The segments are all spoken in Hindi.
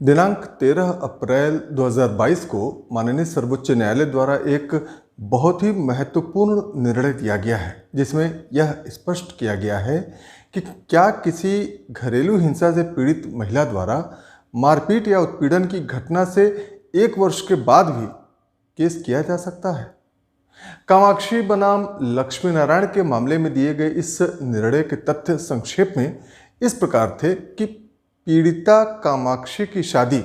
दिनांक 13 अप्रैल 2022 को माननीय सर्वोच्च न्यायालय द्वारा एक बहुत ही महत्वपूर्ण निर्णय दिया गया है, जिसमें यह स्पष्ट किया गया है कि क्या किसी घरेलू हिंसा से पीड़ित महिला द्वारा मारपीट या उत्पीड़न की घटना से 1 वर्ष के बाद भी केस किया जा सकता है। कामाक्षी बनाम लक्ष्मी नारायण के मामले में दिए गए इस निर्णय के तथ्य संक्षेप में इस प्रकार थे कि पीड़िता कामाक्षी की शादी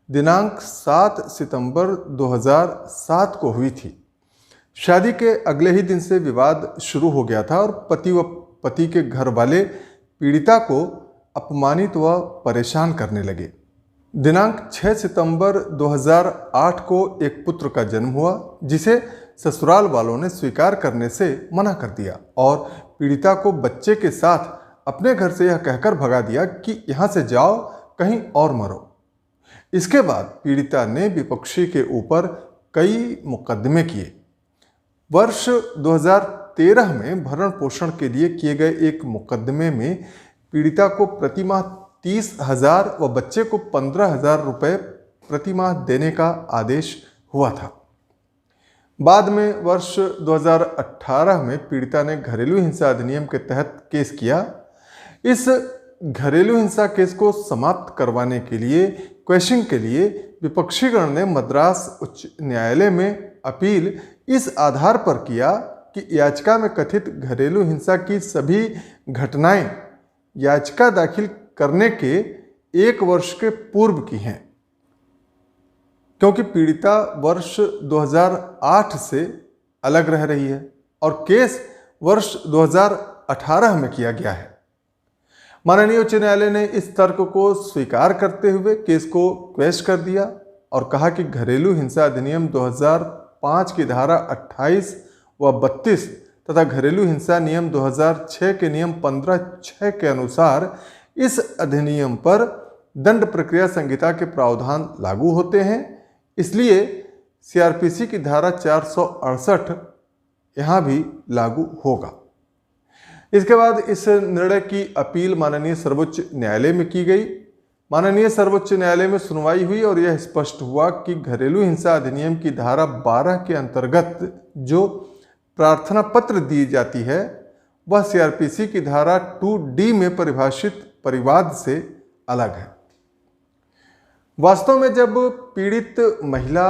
दिनांक 7 सितंबर 2007 को हुई थी। शादी के अगले ही दिन से विवाद शुरू हो गया था और पति के घर वाले पीड़िता को अपमानित व परेशान करने लगे। दिनांक 6 सितंबर 2008 को एक पुत्र का जन्म हुआ, जिसे ससुराल वालों ने स्वीकार करने से मना कर दिया और पीड़िता को बच्चे के साथ अपने घर से यह कहकर भगा दिया कि यहाँ से जाओ, कहीं और मरो। इसके बाद पीड़िता ने विपक्षी के ऊपर कई मुकदमे किए। वर्ष 2013 में भरण पोषण के लिए किए गए एक मुकदमे में पीड़िता को प्रतिमाह 30,000 व बच्चे को 15,000 रुपये प्रतिमाह देने का आदेश हुआ था। बाद में वर्ष 2018 में पीड़िता ने घरेलू हिंसा अधिनियम के तहत केस किया। इस घरेलू हिंसा केस को समाप्त करवाने के लिए क्वेश्चन के लिए विपक्षीगण ने मद्रास उच्च न्यायालय में अपील इस आधार पर किया कि याचिका में कथित घरेलू हिंसा की सभी घटनाएं याचिका दाखिल करने के 1 वर्ष के पूर्व की हैं, क्योंकि पीड़िता वर्ष 2008 से अलग रह रही है और केस वर्ष 2018 में किया गया है। माननीय उच्च न्यायालय ने इस तर्क को स्वीकार करते हुए केस को क्वैश कर दिया और कहा कि घरेलू हिंसा अधिनियम 2005 की धारा 28 व 32 तथा घरेलू हिंसा नियम 2006 के नियम 15(6) के अनुसार इस अधिनियम पर दंड प्रक्रिया संहिता के प्रावधान लागू होते हैं। इसलिए सीआरपीसी की धारा 468 यहाँ भी लागू होगा। इसके बाद इस निर्णय की अपील माननीय सर्वोच्च न्यायालय में की गई। माननीय सर्वोच्च न्यायालय में सुनवाई हुई और यह स्पष्ट हुआ कि घरेलू हिंसा अधिनियम की धारा 12 के अंतर्गत जो प्रार्थना पत्र दी जाती है वह सीआरपीसी की धारा 2D में परिभाषित परिवाद से अलग है। वास्तव में जब पीड़ित महिला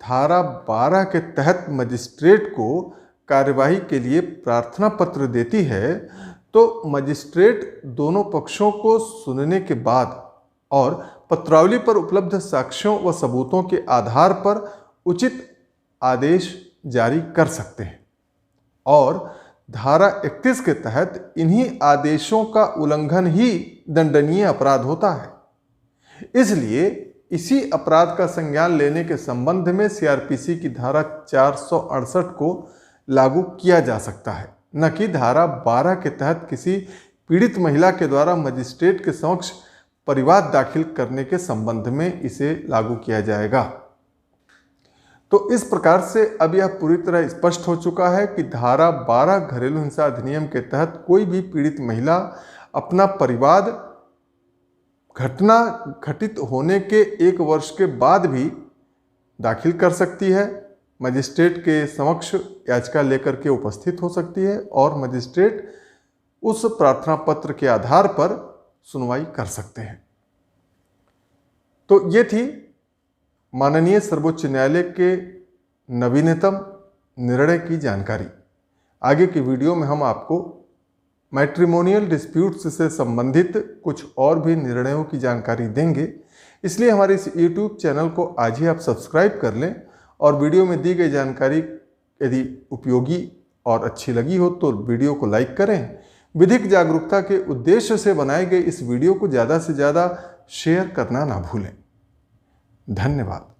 धारा 12 के तहत मजिस्ट्रेट को कार्यवाही के लिए प्रार्थना पत्र देती है तो मजिस्ट्रेट दोनों पक्षों को सुनने के बाद और पत्रावली पर उपलब्ध साक्ष्यों व सबूतों के आधार पर उचित आदेश जारी कर सकते हैं और धारा 31 के तहत इन्हीं आदेशों का उल्लंघन ही दंडनीय अपराध होता है। इसलिए इसी अपराध का संज्ञान लेने के संबंध में सीआरपीसी की धारा 468 को लागू किया जा सकता है, न कि धारा 12 के तहत किसी पीड़ित महिला के द्वारा मजिस्ट्रेट के समक्ष परिवाद दाखिल करने के संबंध में इसे लागू किया जाएगा। तो इस प्रकार से अब यह पूरी तरह स्पष्ट हो चुका है कि धारा 12 घरेलू हिंसा अधिनियम के तहत कोई भी पीड़ित महिला अपना परिवाद घटना घटित होने के 1 वर्ष के बाद भी दाखिल कर सकती है, मजिस्ट्रेट के समक्ष याचिका लेकर के उपस्थित हो सकती है और मजिस्ट्रेट उस प्रार्थना पत्र के आधार पर सुनवाई कर सकते हैं। तो ये थी माननीय सर्वोच्च न्यायालय के नवीनतम निर्णय की जानकारी। आगे की वीडियो में हम आपको मैट्रिमोनियल डिस्प्यूट्स से संबंधित कुछ और भी निर्णयों की जानकारी देंगे। इसलिए हमारे इस YouTube चैनल को आज ही आप सब्सक्राइब कर लें और वीडियो में दी गई जानकारी यदि उपयोगी और अच्छी लगी हो तो वीडियो को लाइक करें। विधिक जागरूकता के उद्देश्य से बनाए गए इस वीडियो को ज़्यादा से ज़्यादा शेयर करना ना भूलें। धन्यवाद।